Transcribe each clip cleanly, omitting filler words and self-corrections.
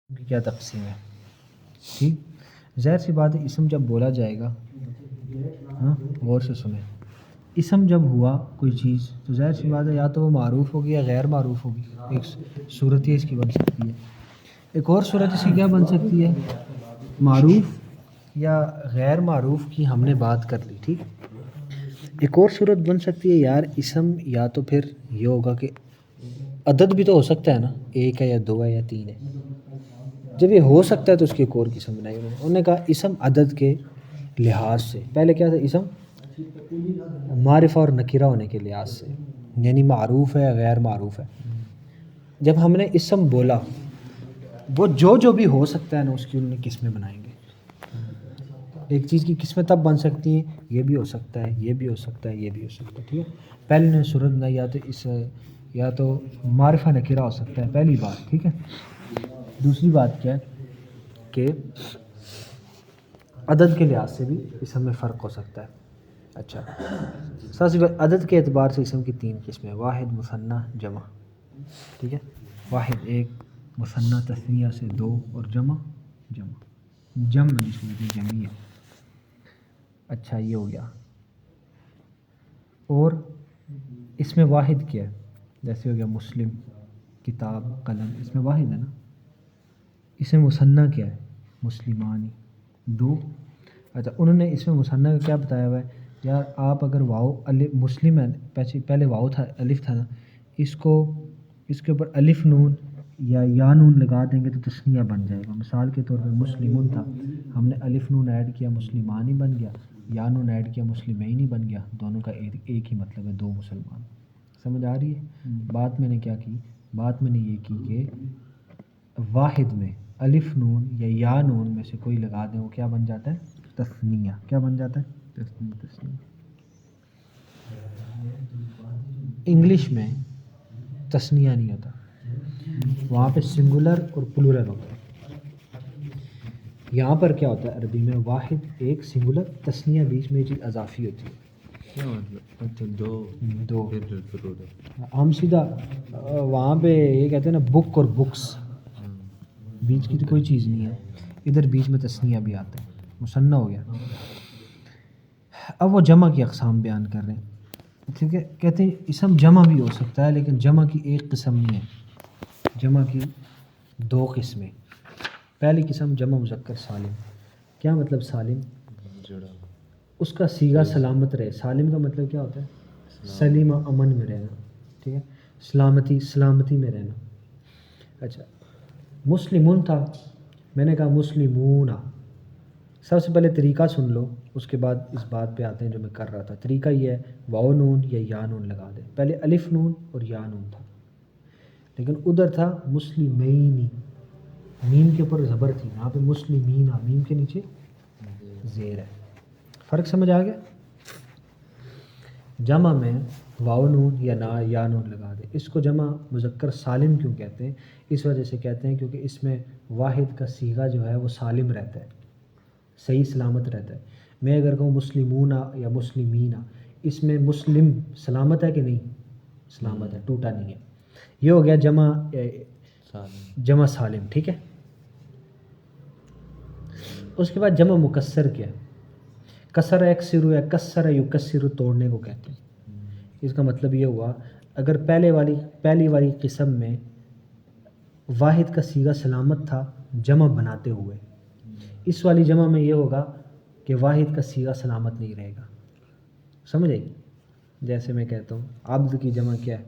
کی کیا تقسیم ہے؟ ٹھیک، ظاہر سی بات ہے اسم جب بولا جائے گا، ہاں غور سے سنیں، اسم جب ہوا کوئی چیز تو ظاہر سی بات ہے یا تو وہ معروف ہوگی یا غیر معروف ہوگی. ایک صورت یہ اس کی بن سکتی ہے. ایک اور صورت اس کی کیا بن سکتی ہے؟ معروف یا غیر معروف کی ہم نے بات کر لی. ٹھیک، ایک اور صورت بن سکتی ہے یار اسم یا تو پھر یہ ہوگا کہ عدد بھی تو ہو سکتا ہے نا، ایک ہے یا دو ہے یا تین ہے. جب یہ ہو سکتا ہے تو اس کی ایک اور قسم بنائی انہوں نے کہا اسم عدد کے لحاظ سے. پہلے کیا تھا؟ اسم معرفہ اور نکرہ ہونے کے لحاظ سے، یعنی معروف ہے غیر معروف ہے. جب ہم نے اسم بولا وہ جو بھی ہو سکتا ہے نا اس کی انہوں نے قسمیں بنائیں گے. ایک چیز کی قسمیں تب بن سکتی ہیں یہ بھی ہو سکتا ہے، یہ بھی ہو سکتا ہے، یہ بھی ہو سکتا ہے. ٹھیک ہے، پہلے نے صورت بنائی یا تو معرفہ نکرہ ہو سکتا ہے، پہلی بات. ٹھیک ہے، دوسری بات کیا ہے کہ عدد کے لحاظ سے بھی اسم میں فرق ہو سکتا ہے. اچھا، سب سے پہلے عدد کے اعتبار سے اسم کی تین قسمیں: واحد، مثنی، جمع. ٹھیک ہے، واحد ایک، مثنی تثنیہ سے دو، اور جمع جمع جس میں جمعی ہے. اچھا یہ ہو گیا. اور اس میں واحد کیا ہے؟ جیسے ہو گیا مسلم، کتاب، قلم، اس میں واحد ہے نا. اس میں مثنی کیا ہے؟ مسلمانی، دو. اچھا، انہوں نے اس میں مثنی کا کیا بتایا ہوا ہے؟ یار آپ اگر واؤ الف مسلم ہے پہلے واؤ تھا الف تھا نا، اس کے اوپر الف نون یا نون لگا دیں گے تو تثنیہ بن جائے گا. مثال کے طور پر مسلمون تھا، ہم نے الف نون ایڈ کیا مسلمانی بن گیا، یا نون ایڈ کیا مسلمینی بن گیا. دونوں کا ایک ہی مطلب ہے، دو مسلمان. سمجھ آ رہی ہے بات؟ میں نے کیا کی؟ بات میں نے یہ کی کہ واحد میں الف نون یا نون میں سے کوئی لگا دیں، وہ کیا بن جاتا ہے؟ تثنیہ. کیا بن جاتا ہے؟ تثنیہ. انگلش میں تثنیہ نہیں ہوتا، وہاں پہ سنگولر اور پلورل ہوتا ہے. یہاں پر کیا ہوتا ہے عربی میں؟ واحد ایک، سنگولر، تثنیہ بیچ میں یہ چیز اضافی ہوتی ہے. کیا مطلب؟ اچھا دو. ہم سیدھا وہاں پہ یہ کہتے ہیں نا بک اور بکس، بیچ کی تو کوئی چیز نہیں ہے. ادھر بیچ میں تثنیہ بھی آتا ہے، مثنی ہو گیا. اب وہ جمع کی اقسام بیان کر رہے ہیں. ٹھیک ہے، کہتے ہیں اسم جمع بھی ہو سکتا ہے لیکن جمع کی ایک قسم نہیں ہے، جمع کی دو قسمیں. پہلی قسم جمع مذکر سالم. کیا مطلب سالم؟ اس کا صیغہ سلامت رہے. سالم کا مطلب کیا ہوتا ہے؟ سلیم، امن میں رہنا. ٹھیک ہے، سلامتی میں رہنا. اچھا، مسلمون تھا، میں نے کہا مسلمون. سب سے پہلے طریقہ سن لو، اس کے بعد اس بات پہ آتے ہیں جو میں کر رہا تھا. طریقہ یہ ہے واو نون یا نون لگا دیں. پہلے الف نون اور یا نون تھا، لیکن ادھر تھا مسلمینی، میم کے اوپر زبر تھی. یہاں پہ مسلمین، میم کے نیچے زیر ہے. فرق سمجھ آ گیا؟ جمع میں واو نون یا نون لگا دیں. اس کو جمع مذکر سالم کیوں کہتے ہیں؟ اس وجہ سے کہتے ہیں کیونکہ اس میں واحد کا صیغہ جو ہے وہ سالم رہتا ہے، صحیح سلامت رہتا ہے. میں اگر کہوں مسلمون یا مسلمین، اس میں مسلم سلامت ہے کہ نہیں؟ سلامت ہے، ٹوٹا نہیں ہے. یہ ہو گیا جمع سالم. ٹھیک ہے، اس کے بعد جمع مکسر کیا ہے؟ کسر یکسر یا کسر یکسر توڑنے کو کہتے ہیں. اس کا مطلب یہ ہوا اگر پہلی والی قسم میں واحد کا صیغہ سلامت تھا جمع بناتے ہوئے، اس والی جمع میں یہ ہوگا کہ واحد کا صیغہ سلامت نہیں رہے گا. سمجھ آئی؟ جیسے میں کہتا ہوں عبد کی جمع کیا ہے؟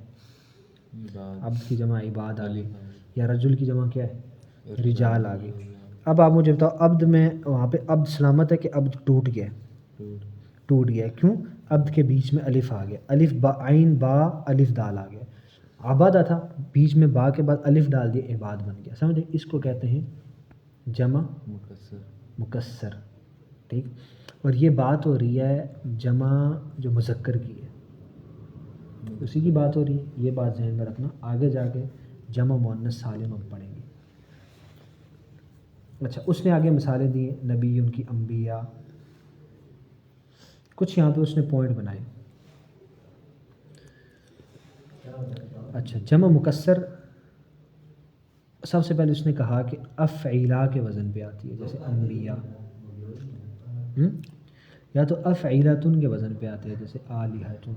عبد کی جمع عباد آ گئی، یا رجل کی جمع کیا ہے؟ رجال آ گئی. اب آپ مجھے بتاؤ عبد میں وہاں پہ عبد سلامت ہے کہ عبد ٹوٹ گیا؟ ٹوٹ گیا. کیوں؟ عبد کے بیچ میں الف آ گیا، الف با عین با الف دال آ گیا. عبادہ تھا، بیچ میں با کے بعد الف ڈال دیا، عباد بن گیا. سمجھے؟ اس کو کہتے ہیں جمع مکسر. ٹھیک، اور یہ بات ہو رہی ہے جمع جو مذکر کی ہے، اسی کی بات ہو رہی ہے. یہ بات ذہن میں رکھنا، آگے جا کے جمع مؤنث سالم ہم پڑھیں گے. اچھا، اس نے آگے مثالیں دی نبی، ان کی انبیاء، کچھ یہاں پہ اس نے پوائنٹ بنائے. اچھا، جمع مکسر سب سے پہلے اس نے کہا کہ افعیلا کے وزن پہ آتی ہے، جیسے انبیاء، یا تو افعیلتن کے وزن پہ آتے ہیں جیسے آلہتن،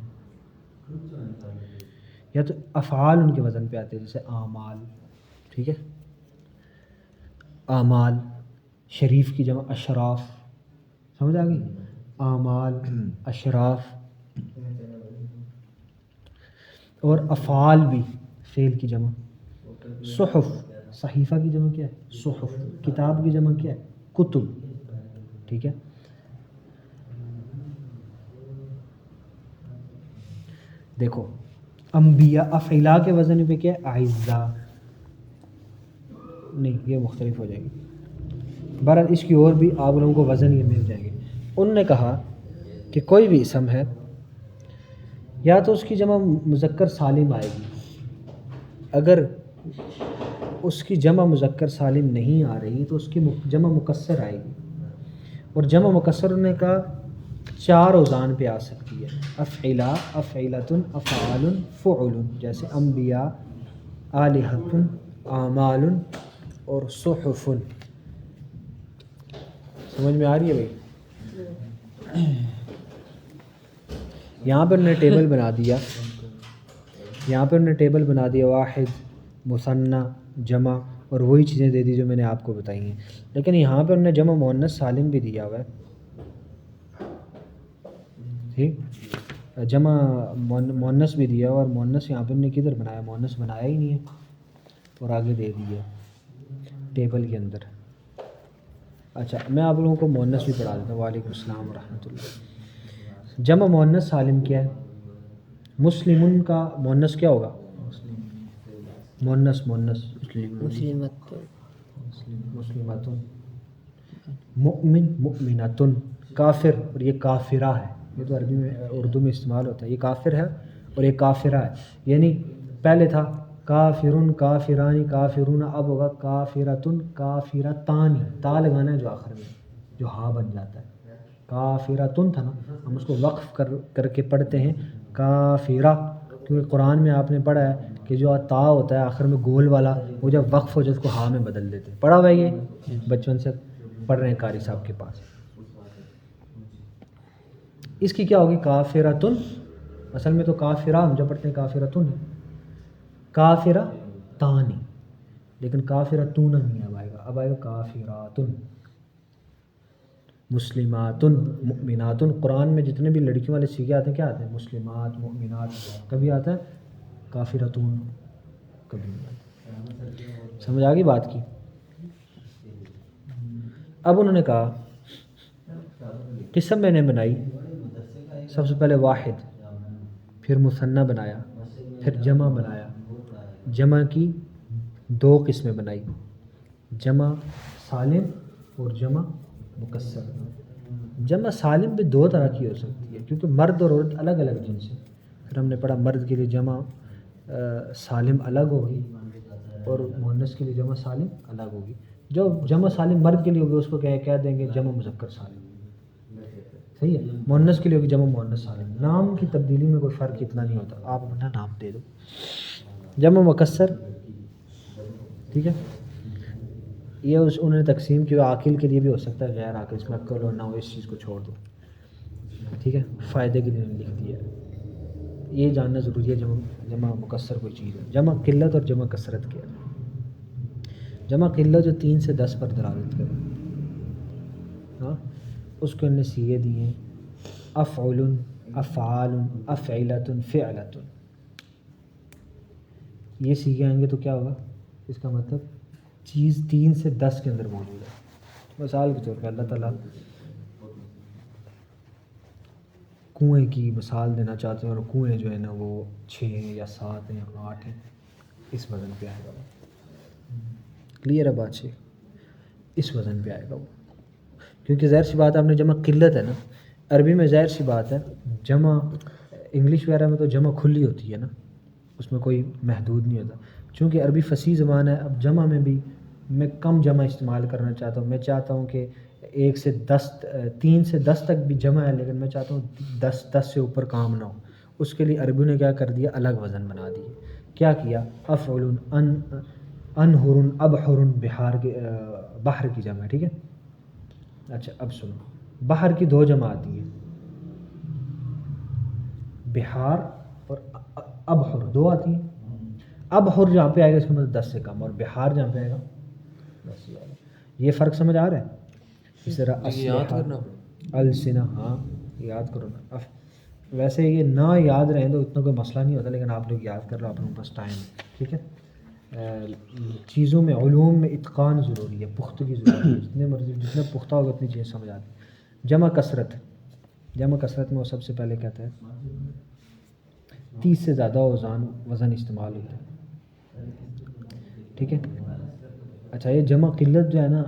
یا تو افعال ان کے وزن پہ آتے ہیں جیسے اعمال، ٹھیک ہے، اعمال، شریف کی جمع اشراف، سمجھ آ گئی، اعمال، اشراف، اور افعال بھی فعل کی جمع، صحف، صحیفہ کی جمع کیا ہے؟ صحف، کتاب کی جمع کیا ہے؟ کتب، ٹھیک ہے۔ دیکھو انبیاء افعلا کے وزن پہ کیا ہے؟ اعزاء، نہیں یہ مختلف ہو جائے گی، بہرحال اس کی اور بھی آپ لوگوں کو وزن یہ مل جائیں گے۔ انہوں نے کہا کہ کوئی بھی اسم ہے یا تو اس کی جمع مذکر سالم آئے گی، اگر اس کی جمع مذکر سالم نہیں آ رہی تو اس کی جمع مکسر آئے گی، اور جمع مکسر انہوں نے کہا 4 اوزان پہ آ سکتی ہے، افعلا، افعلتن، افعال، فعل، جیسے انبیاء، آلہتن، اعمال اور صحف۔ سمجھ میں آ رہی ہے بھائی؟ یہاں پر انہوں نے ٹیبل بنا دیا، یہاں پر انہوں نے ٹیبل بنا دیا واحد، مثنی، جمع، اور وہی چیزیں دے دی جو میں نے آپ کو بتائی ہیں، لیکن یہاں پر انہوں نے جمع مؤنث سالم بھی دیا ہوا ہے، ٹھیک، جمع مؤنث بھی دیا، اور مؤنث یہاں پر نے کدھر بنایا؟ مؤنث بنایا ہی نہیں ہے، اور آگے دے دیا ٹیبل کے اندر۔ اچھا میں آپ لوگوں کو مؤنث بھی پڑھا دیتا ہوں۔ وعلیکم السلام ورحمۃ اللہ۔ جمع مؤنث سالم کیا ہے؟ مسلمن کا مؤنث کیا ہوگا؟ مؤنث مسلمتن، مؤمن مؤمنتن، کافر، اور یہ کافرہ ہے، یہ تو عربی میں اردو میں استعمال ہوتا ہے، یہ کافر ہے اور یہ کافرہ ہے، یعنی پہلے تھا کافرن، کافرانی، کافرون، اب ہوگا کافرتن، کافرتانی، تا لگانا ہے جو آخر میں، جو ہاں بن جاتا ہے۔ کافرتن تھا نا، ہم اس کو وقف کر کے پڑھتے ہیں کافرہ، کیونکہ قرآن میں آپ نے پڑھا ہے کہ جو تا ہوتا ہے آخر میں گول والا، وہ جب وقف ہو جائے اس کو ہاں میں بدل دیتے ہیں، پڑھا ہوا ہے یہ، بچپن سے پڑھ رہے ہیں قاری صاحب کے پاس۔ اس کی کیا ہوگی؟ کافرتن، اصل میں تو کافرہ ہم جب پڑھتے ہیں کافرتن ہے، کافرہ تانی، لیکن کافرتون نہیں اب آئے گا، اب آئے گا کافراتن، مسلماتن، مؤمناتن۔ قرآن میں جتنے بھی لڑکیوں والے سیغے آتے ہیں کیا آتے ہیں؟ مسلمات، مؤمنات، کبھی آتا ہے کافرتون، کبھی نہیں آتا۔ سمجھ آ گئی بات کی؟ اب انہوں نے کہا قسم میں نے بنائی، سب سے پہلے واحد، پھر مثنی بنایا، پھر جمع بنایا، جمع کی 2 قسمیں بنائی، جمع سالم اور جمع مکسر۔ جمع سالم بھی 2 طرح کی ہو سکتی ہے، کیونکہ مرد اور عورت الگ الگ جنس ہیں، پھر ہم نے پڑھا مرد کے لیے جمع سالم الگ ہوگی اور مؤنث کے لیے جمع سالم الگ ہوگی۔ جو جمع سالم مرد کے لیے ہوگی اس کو کہہ دیں گے جمع مذکر سالم، صحیح ہے، مؤنث کے لیے ہوگی جمع مؤنث سالم۔ نام کی تبدیلی میں کوئی فرق اتنا نہیں ہوتا، آپ اپنا نام دے دو۔ جمع مکسر، ٹھیک ہے، یہ انہوں نے تقسیم کی، عاقل کے لیے بھی ہو سکتا ہے، غیر عاقل، اس میں عقل اور نہ ہو اس چیز کو چھوڑ دو، ٹھیک ہے، فائدے کے لیے لکھ دیا ہے، یہ جاننا ضروری ہے جمع مکسر کوئی چیز ہے۔ جمع قلت اور جمع کثرت کیا ہے؟ جمع قلت جو 3 سے 10 پر دلالت کرے، ہاں، اس کو انہوں نے سیغے دیے ہیں افعل، افعال، افعلۃ، فعلۃ، یہ سیغے آئیں گے تو کیا ہوگا؟ اس کا مطلب چیز 3 سے 10 کے اندر موجود ہے۔ مثال کے طور پہ اللہ تعالیٰ کنویں کی مثال دینا چاہتے ہیں، اور کنویں جو ہے نا وہ 6 یا 7 یا 8 ہیں، اس وزن پہ آئے گا وہ، کلیئر ہے بات سے، اس وزن پہ آئے گا وہ، کیونکہ ظاہر سی بات ہے آپ نے جمع قلت ہے نا، عربی میں ظاہر سی بات ہے جمع، انگلش وغیرہ میں تو جمع کھلی ہوتی ہے نا، اس میں کوئی محدود نہیں ہوتا، چونکہ عربی فصیح زبان ہے۔ اب جمع میں بھی میں کم جمع استعمال کرنا چاہتا ہوں، میں چاہتا ہوں کہ 1 سے 10، 3 سے 10 تک بھی جمع ہے، لیکن میں چاہتا ہوں 10 سے اوپر کام نہ ہو، اس کے لیے عربی نے کیا کر دیا؟ الگ وزن بنا دیے۔ کیا کیا؟ افعل، انہر ابحر بحار کی بحر کی جمع ہے، ٹھیک ہے. اچھا اب سنو، بحر کی 2 جمع آتی ہیں، بحار اور ابحر 2 آتی ہیں. ابحر جہاں پہ آئے گا اس کا مطلب 10 سے کم، اور بحار جہاں پہ آئے گا 10 سے زیادہ. یہ فرق سمجھ آ رہا ہے؟ اس طرح یاد اسلحہ کرنا السنہ، ہاں یاد کرو نا. ویسے یہ نہ یاد رہیں تو اتنا کوئی مسئلہ نہیں ہوتا، لیکن آپ لوگ یاد کر رہے ہو، آپ لوگوں کے پاس ٹائم ہے، ٹھیک ہے. چیزوں میں، علوم میں اتقان ضروری ہے، پختگی ضروری ہے. جتنے مرضی جتنے پختہ ہوگا اتنی چیزیں سمجھ آتی. جمع کثرت، جمع کثرت میں وہ سب سے پہلے کہتا ہے 30 سے زیادہ وزن استعمال ہوتا ہے، ٹھیک ہے. اچھا یہ جمع قلت جو ہے نا،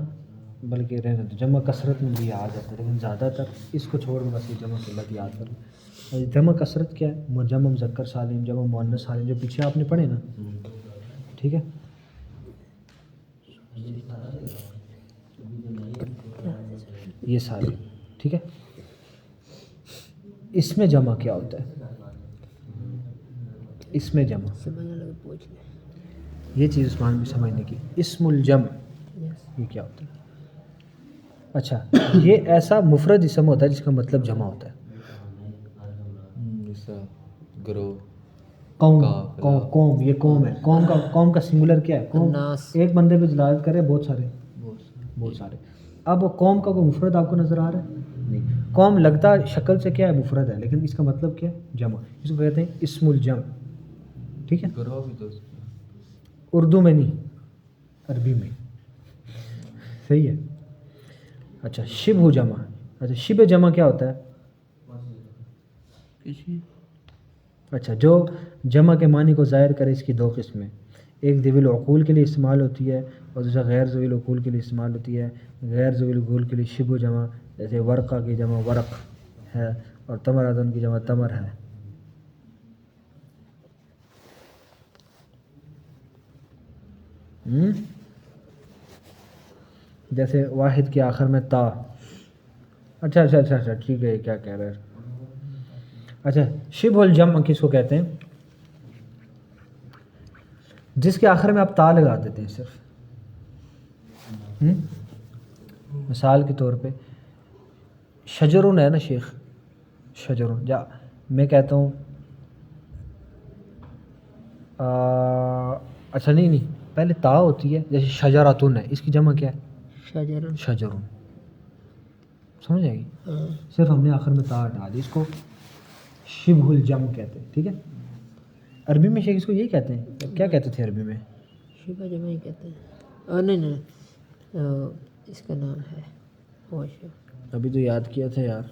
بلکہ رہنے دو، جمع کثرت میں بھی آ جاتا ہے، لیکن زیادہ تر اس کو چھوڑ کے بس یہ جمع قلت یاد کر لو. جمع کثرت کیا ہے؟ جمع مذکر سالم، جمع مؤنث سالم، جو پیچھے آپ نے پڑھے نا، ٹھیک ہے. یہ سارے، ٹھیک ہے. اس میں جمع کیا ہوتا ہے؟ اس میں جمع، یہ چیز عثمان بھی سمجھنے کی. اسم الجمع یہ کیا ہوتا ہے؟ اچھا یہ ایسا مفرد اسم ہوتا ہے جس کا مطلب جمع ہوتا ہے. جیسا گروہ، قوم، قوم، یہ قوم ہے. قوم کا سنگولر کیا ہے؟ قوم. ایک بندے پہ دلالت کرے بہت سارے. اب قوم کا کوئی مفرد آپ کو نظر آ رہا ہے؟ نہیں. قوم لگتا شکل سے کیا ہے؟ مفرد ہے، لیکن اس کا مطلب کیا ہے؟ جمع. اس کو کہتے ہیں اسم الجمع، ٹھیک ہے. گروہ بھی تو اردو میں نہیں، عربی میں، صحیح ہے. اچھا شبہ جمع. اچھا شبہ جمع کیا ہوتا ہے؟ اچھا جو جمع کے معنی کو ظاہر کرے. اس کی 2 قسمیں، ایک ذوی العقول کے لیے استعمال ہوتی ہے اور دوسرا غیر ذوی العقول کے لیے استعمال ہوتی ہے. غیر ذوی العقول کے لیے شبہ جمع جیسے ورقہ کی جمع ورق ہے اور تمراتن کی جمع تمر ہے. جیسے واحد کے آخر میں تا. اچھا ٹھیک ہے. یہ کیا کہہ رہے ہیں؟ اچھا شبہ الجمع کس کو کہتے ہیں؟ جس کے آخر میں آپ تا لگا دیتے ہیں صرف. مثال کے طور پہ شجرون ہے نا شیخ، شجرون. جا میں کہتا ہوں اچھا نہیں پہلے تا ہوتی ہے، جیسے شجراتن ہے، اس کی جمع کیا ہے؟ شجرون. سمجھ آئے گی؟ صرف ہم نے آخر میں تا ہٹا دی. اس کو شبہ الجمع کہتے ہیں، ٹھیک ہے. عربی میں شیخ اس کو یہی کہتے ہیں. کیا کہتے تھے عربی میں؟ شبہ جمع ہی کہتے ہیں. نہیں اس کا نام ہے ابھی تو یاد کیا تھا یار.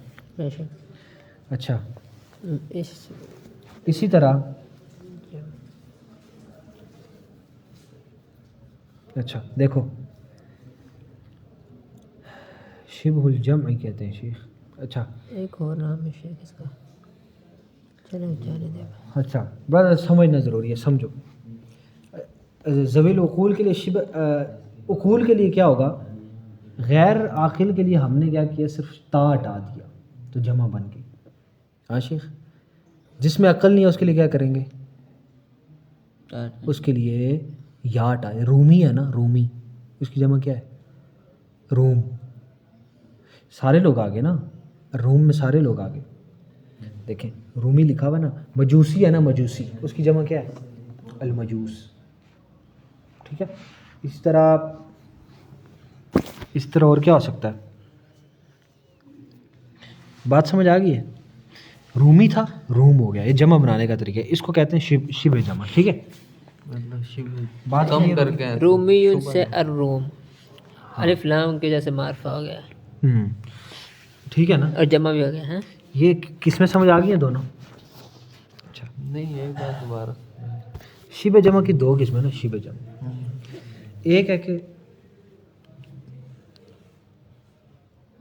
اچھا اسی طرح اچھا دیکھو شبہ الجمع کہتے ہیں شیخ. اچھا ایک اور نام ہے شیخ اس کا، چلو جانے دے. اچھا بس سمجھنا ضروری ہے، سمجھو. ذوی العقول کے لیے شبہ عقول کے لیے کیا ہوگا؟ غیر عاقل کے لیے ہم نے کیا کیا؟ صرف تا ہٹا دیا تو جمع بن گئی. ہاں شیخ. جس میں عقل نہیں ہے اس کے لیے کیا کریں گے؟ اس کے لیے یا ہٹائے. رومی ہے نا، رومی، اس کی جمع کیا ہے؟ روم. سارے لوگ آگے نا، روم میں سارے لوگ آگے. دیکھیں رومی لکھا ہوا نا. مجوسی ہے نا، مجوسی، اس کی جمع کیا ہے؟ المجوس. ٹھیک ہے. اس طرح اور کیا ہو سکتا ہے؟ بات سمجھ آ گئی ہے؟ رومی تھا، روم ہو گیا. یہ جمع بنانے کا طریقہ ہے، اس کو کہتے ہیں شبہ جمع. ٹھیک ہے. بات کم کر کے رومیون سے الروم، الف لام کے جیسے معرفہ ہو گیا. ٹھیک ہے نا، اور جمع بھی ہو گیا. ہاں یہ کس میں سمجھ آ گئی ہیں دونوں؟ اچھا نہیں ایک بات دوبارہ. شبہ جمع کی 2 قسمیں نا شبہ جمع. ایک ہے کہ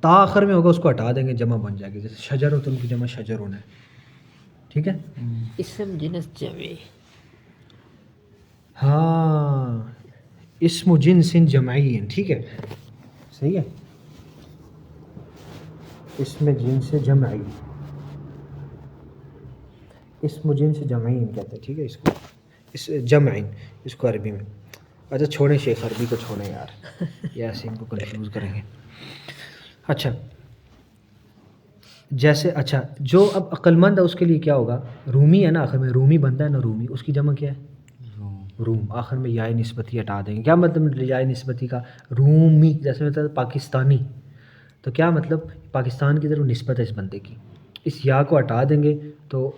تا آخر میں ہوگا اس کو ہٹا دیں گے، جمع بن جائے گی. جیسے شجرۃ کی جمع شجرون ہے، ٹھیک ہے. اسم جنس جمعی. ہاں اسم جنس جمعی، ٹھیک ہے، صحیح ہے. اسم جنس جمعی، اسم جنس جمعین کہتے ہیں، ٹھیک ہے. اس کو جمعین، اس کو عربی میں. اچھا چھوڑیں شیخ عربی کو چھوڑیں یار، یہ ایسے ان کو کنفیوز کریں گے. اچھا جیسے اچھا جو اب عقل مند ہے اس کے لیے کیا ہوگا؟ رومی ہے نا آخر میں، رومی بنتا ہے نا رومی، اس کی جمع کیا ہے؟ روم. آخر میں یا نسبتی ہٹا دیں گے. کیا مطلب یا نسبتی کا؟ رومی جیسے ہوتا ہے پاکستانی، تو کیا مطلب پاکستان کی طرف نسبت ہے اس بندے کی. اس یا کو ہٹا دیں گے تو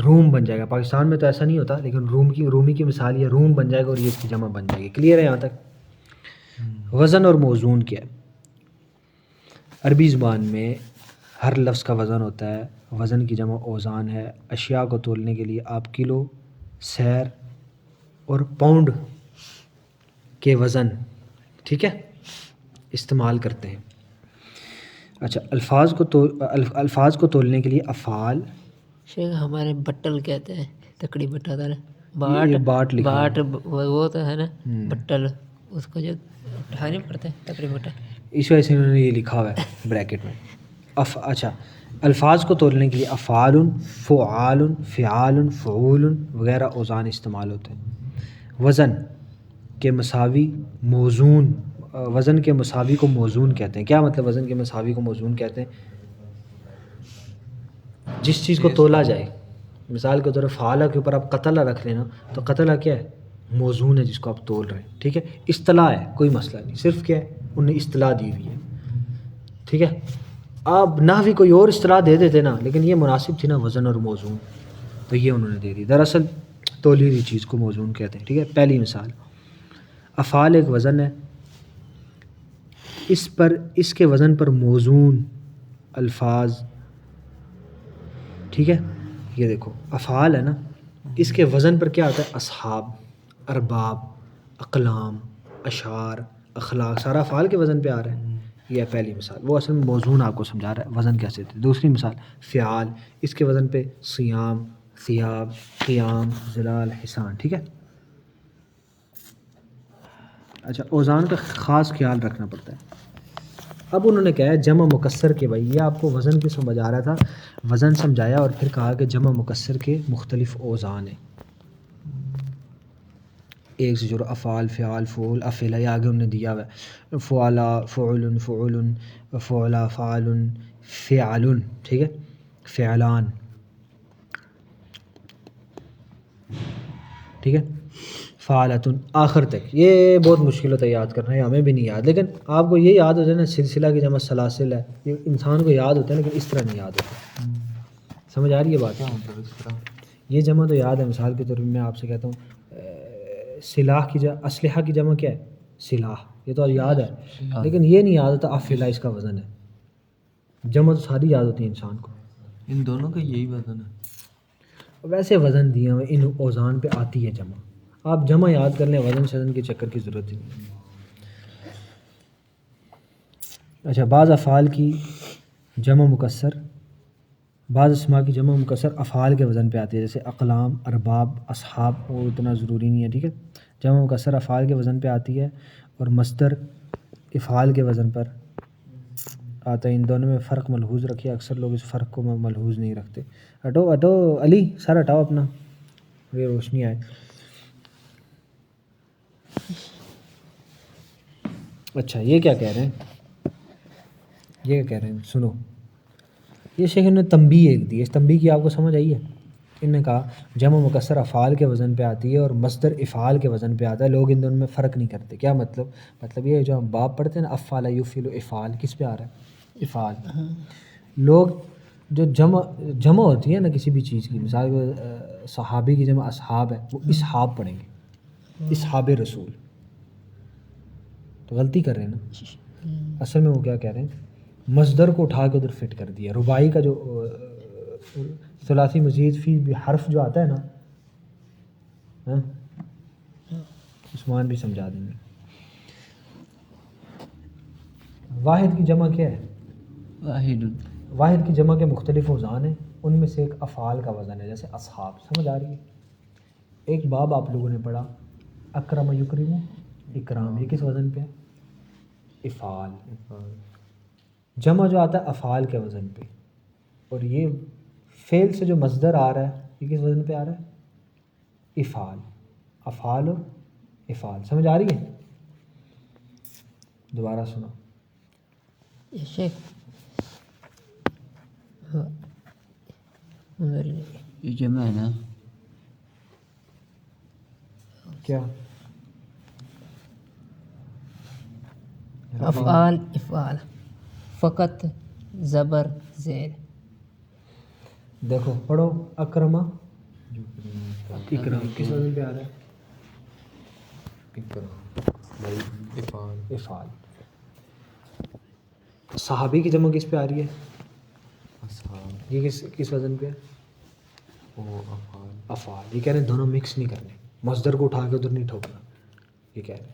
روم بن جائے گا. پاکستان میں تو ایسا نہیں ہوتا، لیکن رومی کی مثال یہ روم بن جائے گا اور یہ اس کی جمع بن جائے گی. کلیئر ہے یہاں تک؟ وزن اور موزون کیا ہے؟ عربی زبان میں ہر لفظ کا وزن ہوتا ہے. وزن کی جمع اوزان ہے. اشیاء کو تولنے کے لیے آپ کلو، سیر اور پاؤنڈ کے وزن، ٹھیک ہے، استعمال کرتے ہیں. اچھا الفاظ کو تولنے کے لیے افعال. شیخ ہمارے بٹل کہتے ہیں، تکڑی بٹا تھا نا، یہ باٹ لکھا ہے. باٹ وہ تو ہے نا بٹل، اس کو جو اٹھانے پڑتا ہے تکڑی بٹا. اس وجہ سے انہوں نے یہ لکھا ہوا ہے بریکٹ میں. اچھا الفاظ کو تولنے کے لیے افعال، فعال، فعال، فعول وغیرہ اوزان استعمال ہوتے ہیں. وزن کے مساوی موزون، وزن کے مساوی کو موزون کہتے ہیں. کیا مطلب وزن کے مساوی کو موزون کہتے ہیں؟ جس چیز کو تولا جائے. مثال کے طور پر فعالہ کے اوپر آپ قتلہ رکھ لینا تو قتلہ کیا ہے؟ موزون ہے جس کو آپ تول رہے ہیں. ٹھیک ہے، اصطلاح ہے، کوئی مسئلہ نہیں، صرف کیا ہے انہوں نے اصطلاح دی ہوئی ہے. ٹھیک ہے، آپ نہ بھی کوئی اور اصطلاح دے دیتے نا، لیکن یہ مناسب تھی نا وزن اور موزون، تو یہ انہوں نے دے دی. دراصل تولی ہوئی چیز کو موزون کہتے ہیں. ٹھیک ہے، پہلی مثال افعال ایک وزن ہے، اس کے وزن پر موزون الفاظ. ٹھیک ہے، یہ دیکھو افعال ہے نا، اس کے وزن پر کیا ہوتا ہے؟ اصحاب، ارباب، اقلام، اشعار، اخلاق، سارا افعال کے وزن پہ آ رہا ہے. یہ ہے پہلی مثال. وہ اصل میں موزون آپ کو سمجھا رہا ہے وزن کیسے تھے. دوسری مثال فعال، اس کے وزن پہ صیام، ثیاب، قیام، ظلال، حسان. ٹھیک ہے. اچھا اوزان کا خاص خیال رکھنا پڑتا ہے. اب انہوں نے کہا ہے جمع مکسر کے، بھائی یہ آپ کو وزن کی سمجھ آ رہا تھا، وزن سمجھایا اور پھر کہا کہ جمع مکسر کے مختلف اوزان ہیں. ایک سے جو افعال، فعال، فعول، افعلہ، یہ آگے انہوں نے دیا ہوا ہے. فعلا، فعل، فعول، فعلا، فعال، فعل. ٹھیک ہے، فعلان. ٹھیک ہے، فعالتن آخر تک. یہ بہت مشکل ہوتا ہے یاد کرنا، یہ ہمیں بھی نہیں یاد، لیکن آپ کو یہ یاد ہو جائے نا سلسلہ کی جمع سلاسل ہے. یہ انسان کو یاد ہوتا ہے لیکن اس طرح نہیں یاد ہوتا. سمجھ آ رہی ہے بات؟ یہ جمع تو یاد ہے. مثال کے طور پر میں آپ سے کہتا ہوں سلاح کی جمع، اسلحہ کی جمع کیا ہے؟ سلاح. یہ تو یاد ہے لیکن یہ نہیں یاد ہوتا افعلہ اس کا وزن ہے. جمع تو ساری یاد ہوتی ہے انسان کو. ان دونوں کا یہی وزن ہے. ویسے وزن دیا ہوئے ان اوزان پہ آتی ہے جمع. آپ جمع یاد کر لیں، وزن شزن کے چکر کی ضرورت ہی نہیں. اچھا بعض افعال کی جمع مکسر، بعض اسماء کی جمع مکسر افعال کے وزن پہ آتی ہے، جیسے اقلام، ارباب، اصحاب. وہ اتنا ضروری نہیں ہے. ٹھیک ہے، جمع مکسر افعال کے وزن پہ آتی ہے اور مصدر افعال کے وزن پر آتا ہے. ان دونوں میں فرق ملحوظ رکھیے. اکثر لوگ اس فرق کو ملحوظ نہیں رکھتے. ہٹو علی، سر ہٹاؤ اپنا، یہ روشنی آئے. اچھا یہ کیا کہہ رہے ہیں، یہ کیا کہہ رہے ہیں سنو. یہ شیخ نے تنبیہ ایک دی، اس تنبیہ کی آپ کو سمجھ آئی ہے؟ انہوں نے کہا جمع مکسر افعال کے وزن پہ آتی ہے اور مصدر افعال کے وزن پہ آتا ہے. لوگ ان دونوں میں فرق نہیں کرتے. کیا مطلب؟ مطلب یہ جو ہم باب پڑھتے ہیں نا افعل یفعل افعال، کس پہ آ رہا ہے؟ افعال. لوگ جو جمع ہوتی ہے نا کسی بھی چیز کی، مثال صحابی کی جمع اصحاب ہے، وہ اصحاب پڑھیں گے، اصحاب رسول. تو غلطی کر رہے ہیں نا. اصل میں وہ کیا کہہ رہے ہیں، مصدر کو اٹھا کے ادھر فٹ کر دیا. رباعی کا جو ثلاثی مزید فی حرف جو آتا ہے نا، عثمان بھی سمجھا دیں گے. واحد کی جمع کیا ہے؟ واحد کی جمع کے مختلف اوزان ہیں، ان میں سے ایک افعال کا وزن ہے، جیسے اصحاب. سمجھ آ رہی ہے؟ ایک باب آپ لوگوں نے پڑھا اکرم یکرم، اکرام، یہ کس وزن پہ ہے؟ افعال. جمع جو آتا ہے افعال کے وزن پہ، اور یہ فعل سے جو مصدر آ رہا ہے یہ کس وزن پہ آ رہا ہے؟ افعال. افعال اور افعال. سمجھ آ رہی ہے؟ دوبارہ سنو. یا شیخ یہ جمع ہے نا. کیا افعال افعال فقط زبر زیر. دیکھو پڑھو. اکرما اکرام کس وزن پہ آ رہا ہے؟ افعال. صحابی کی جمع کس پہ آ رہی ہے؟ یہ کس وزن پہ ہے؟ افعال. یہ کہہ رہے ہیں دونوں مکس نہیں کرنے، مصدر کو اٹھا کے ادھر نہیں ٹھوکنا. یہ کہہ رہے ہیں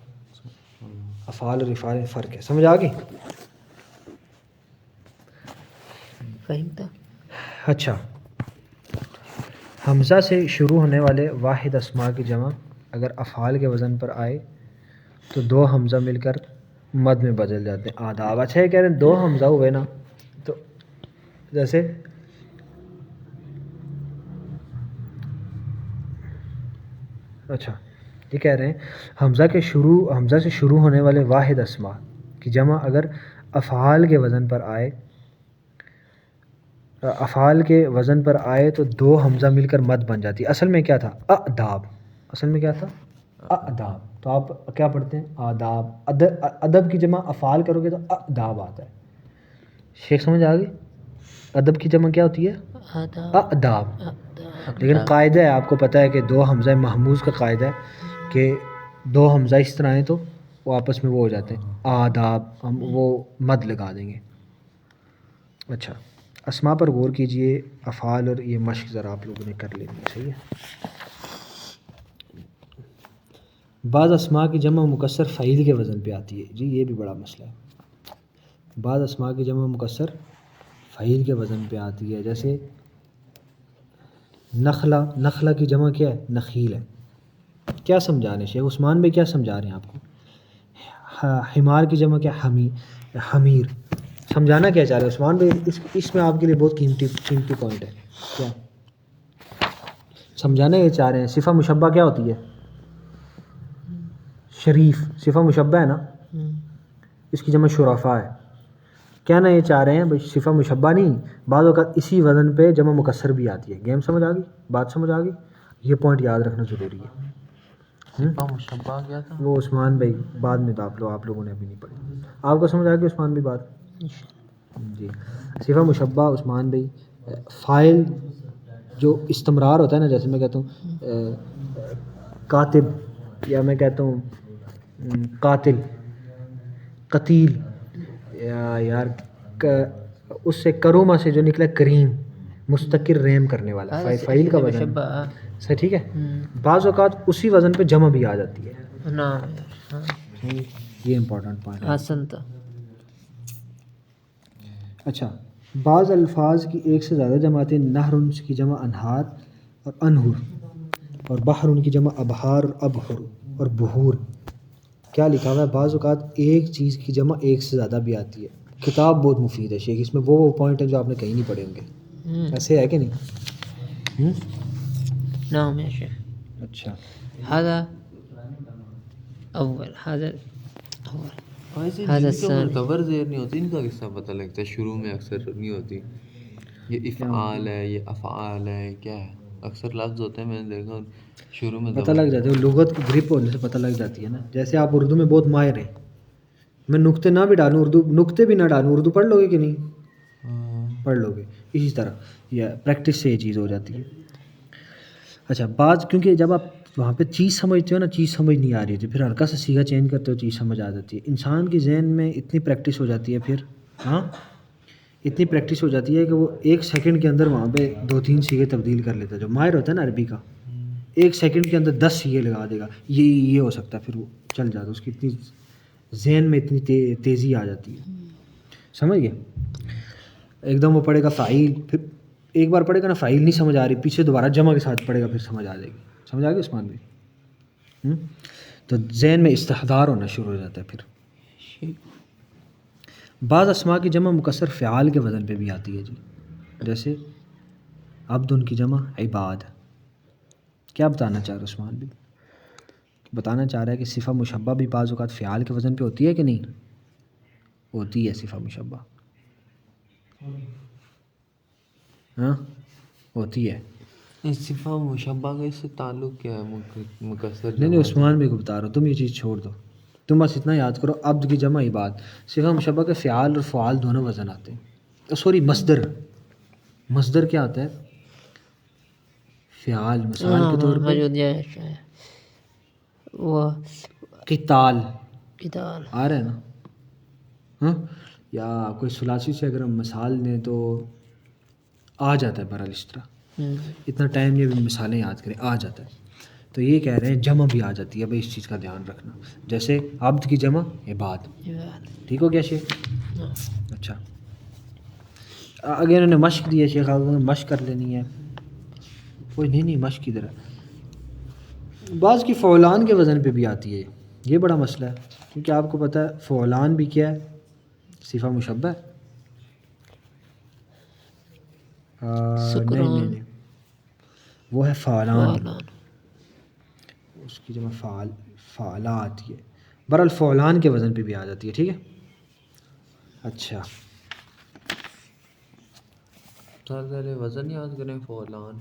افعال اور افعال میں فرق ہے. سمجھ آ گئی؟ فہمتا. اچھا، حمزہ سے شروع ہونے والے واحد اسماء کی جمع اگر افعال کے وزن پر آئے تو دو حمزہ مل کر مد میں بدل جاتے ہیں. آداب. اچھا، یہ کہہ رہے ہیں دو حمزہ ہوئے نا، تو جیسے اچھا یہ کہہ رہے ہیں حمزہ سے شروع ہونے والے واحد اسماء کی جمع اگر افعال کے وزن پر آئے تو دو حمزہ مل کر مد بن جاتی ہے. اصل میں کیا تھا؟ آداب. اصل میں کیا تھا؟ آداب. تو آپ کیا پڑھتے ہیں؟ آداب. ادب کی جمع افعال کرو گے تو آداب آتا ہے. شیخ سمجھ آ گئی؟ ادب کی جمع کیا ہوتی ہے؟ آداب. لیکن قاعدہ ہے، آپ کو پتہ ہے کہ دو حمزہ محموز کا قاعدہ ہے کہ دو حمزہ اس طرح ہیں تو وہ آپس میں وہ ہو جاتے ہیں آداب، ہم وہ مد لگا دیں گے. اچھا، اسماء پر غور کیجئے. افعال اور یہ مشق ذرا آپ لوگوں نے کر لینی ہے. صحیح ہے. بعض اسماء کی جمع مکسر فعیل کے وزن پہ آتی ہے. جی یہ بھی بڑا مسئلہ ہے. بعض اسماء کی جمع مکسر فعیل کے وزن پہ آتی ہے. جیسے نخلہ کی جمع کیا ہے؟ نخیل ہے. کیا سمجھا رہے ہیں شیخ عثمان بھائی؟ کیا سمجھا رہے ہیں آپ کو؟ حمار کی جمع کیا؟ حمیر. سمجھانا کیا چاہ رہے ہیں عثمان بھائی؟ اس میں آپ کے لیے بہت قیمتی پوائنٹ ہے. کیا سمجھانا یہ چاہ رہے ہیں؟ صفہ مشبہ کیا ہوتی ہے؟ شریف. صفہ مشبہ ہے نا، اس کی جمع شرفا ہے. کہنا یہ چاہ رہے ہیں بھائی صفہ مشبہ نہیں، بعض اوقات اسی وزن پہ جمع مکسر بھی آتی ہے. گیم سمجھ آ گئی؟ بات سمجھ آ گئی؟ یہ پوائنٹ یاد رکھنا ضروری ہے. مشبہ کیا تھا وہ عثمان بھائی بعد میں آپ لوگوں نے ابھی نہیں پڑھی. آپ کو سمجھ آ گئی عثمان بھائی بات؟ جی. صفہ مشبہ عثمان بھائی فاعل جو استمرار ہوتا ہے نا، جیسے میں کہتا ہوں کاتب، یا میں کہتا ہوں قاتل، قتیل، یا یار اس سے کروما سے جو نکلا کریم، مستقر رحم کرنے والا، فاعل کا وزن صحیح. ٹھیک ہے. بعض اوقات اسی وزن پہ جمع بھی آ جاتی ہے. یہ امپورٹنٹ پوائنٹ ہے. حسنتا. اچھا، بعض الفاظ کی ایک سے زیادہ جماعتیں. نہر کی جمع انہار اور انہر، اور بحر کی جمع ابحار اور ابحر اور بحور. کیا لکھا ہوا ہے؟ بعض اوقات ایک چیز کی جمع ایک سے زیادہ بھی آتی ہے. کتاب بہت مفید ہے شیخ، اس میں وہ پوائنٹ ہیں جو آپ نے کہیں نہیں پڑھے ہوں گے. ایسے ہے کہ نہیں؟ نعم یا شیخ. اچھا، هذا اول هذا خبر زیر نہیں ہوتی، ان کا قصہ پتہ لگتا ہے. شروع میں اکثر نہیں ہوتی. یہ افعال ہے، یہ افعال ہے، کیا ہے؟ اکثر لفظ ہوتے ہیں، میں نے دیکھا شروع میں پتہ لگ جاتا ہے. لغت کی گرپ ہونے سے پتہ لگ جاتی ہے نا. جیسے آپ اردو میں بہت ماہر ہیں، میں نقطے نہ بھی ڈالوں، نقطے بھی نہ ڈالوں، اردو پڑھ لو گے کہ نہیں؟ پڑھ لو گے. اسی طرح یہ پریکٹس سے یہ چیز ہو جاتی ہے. اچھا، بعض کیونکہ جب آپ وہاں پہ چیز سمجھتے ہو نا، چیز سمجھ نہیں آ رہی تھی، پھر ہلکا سا سیگا چینج کرتے ہو چیز سمجھ آ جاتی ہے. انسان کی ذہن میں اتنی پریکٹس ہو جاتی ہے پھر، ہاں اتنی پریکٹس ہو جاتی ہے کہ وہ ایک سیکنڈ کے اندر وہاں پہ 2-3 سیگے تبدیل کر لیتا ہے. جو ماہر ہوتا ہے نا عربی کا، ایک سیکنڈ کے اندر 10 سیگے لگا دے گا. یہ ہو سکتا ہے، پھر وہ چل جاتا ہے. اس کی اتنی ذہن میں اتنی تیزی آ جاتی ہے. سمجھ گئے؟ ایک دم وہ پڑھے گا فاعل، پھر ایک بار پڑھے گا نا فاعل نہیں سمجھ آ رہی، پیچھے دوبارہ جمع کے ساتھ پڑھے گا، پھر سمجھ آ جائے گی. سمجھ آ گئی عثمان بھائی؟ تو ذہن میں استحضار ہونا شروع ہو جاتا ہے. پھر بعض اسماء کی جمع مکسر فعال کے وزن پہ بھی آتی ہے. جی جیسے عبد کی جمع عباد. کیا بتانا چاہ رہے عثمان بھائی؟ بتانا چاہ رہا ہے کہ صفہ مشبہ بھی بعض اوقات فعال کے وزن پہ ہوتی ہے کہ نہیں ہوتی ہے صفہ مشبہ ہاں ہوتی ہے اس صفہ مشبہ کا اس سے تعلق کیا ہے مکسر نہیں عثمان بھائی کو بتا رہا ہوں تم یہ چیز چھوڑ دو تم بس اتنا یاد کرو عبد کی جمع عباد صفہ مشبہ کے فعال اور فعال دونوں وزن آتے ہیں سوری مصدر کیا آتا ہے فعال مثال کے طور پہ موجود ہے وہ قتال کتاب آ رہا ہے نا ہاں یا کوئی ثلاثی سے اگر ہم مثال لیں تو آ جاتا ہے بہرحال اس طرح اتنا ٹائم یہ بھی مثالیں یاد کریں آ جاتا ہے تو یہ کہہ رہے ہیں جمع بھی آ جاتی ہے بھائی اس چیز کا دھیان رکھنا جیسے عبد کی جمع عباد ٹھیک ہو گیا شیخ اچھا اگر انہوں نے مشق دی ہے شیخ مشق کر لینی ہے کوئی نہیں مشق کی طرح بعض کی فعلان کے وزن پہ بھی آتی ہے یہ بڑا مسئلہ ہے کیونکہ آپ کو پتہ ہے فعلان بھی کیا ہے صفہ مشبہ ہے نہیں وہ ہے فعلان اس کی جمع فعلات یہ بہرحال فعلان کے وزن پہ بھی آ جاتی ہے ٹھیک ہے اچھا وزن یاد کریں فعلان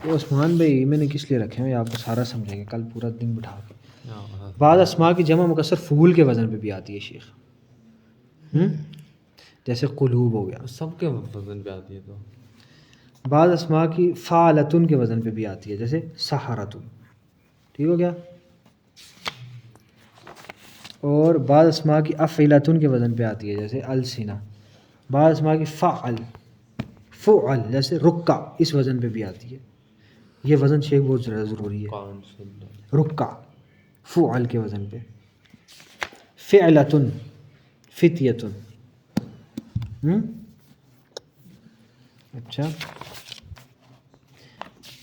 یہ عثمان بھائی میں نے کس لیے رکھے ہیں یہ آپ کو سارا سمجھیں گے کل پورا دن بٹھا کے بعض اسماء کی جمع مکسر فعول کے وزن پہ بھی آتی ہے شیخ جیسے قلوب ہو گیا سب کے وزن پہ آتی ہے تو بعض اسماء کی فعلتن کے وزن پہ بھی آتی ہے جیسے سحرتن ٹھیک ہو گیا اور بعض اسماء کی افعلتن کے وزن پہ آتی ہے جیسے السنہ بعض اسماء کی فعل جیسے رکع اس وزن پہ بھی آتی ہے یہ وزن شیخ بہت زیادہ ضروری ہے رکع فعل کے وزن پہ فعلتن فتیتن اچھا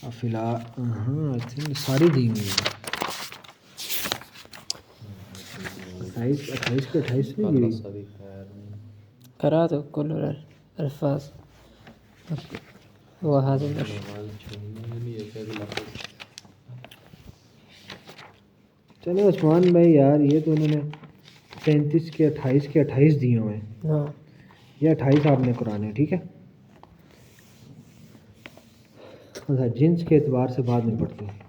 افلا ہاں ساری دی ہوئی ہے 28 کے 28 نہیں گئی کرا تو کل الفاظ وہ حاضر چلے عثمان بھائی یار یہ تو انہوں نے 35 کے 28 دیے ہوئے ہیں ہاں یہ 28 آپ نے قرآن ہے ٹھیک ہے اچھا جنس کے اعتبار سے بعد میں پڑھتے ہیں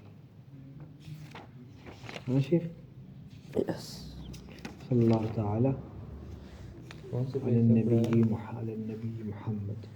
ہاں شیخ صلی اللہ تعالی علی النبی محمد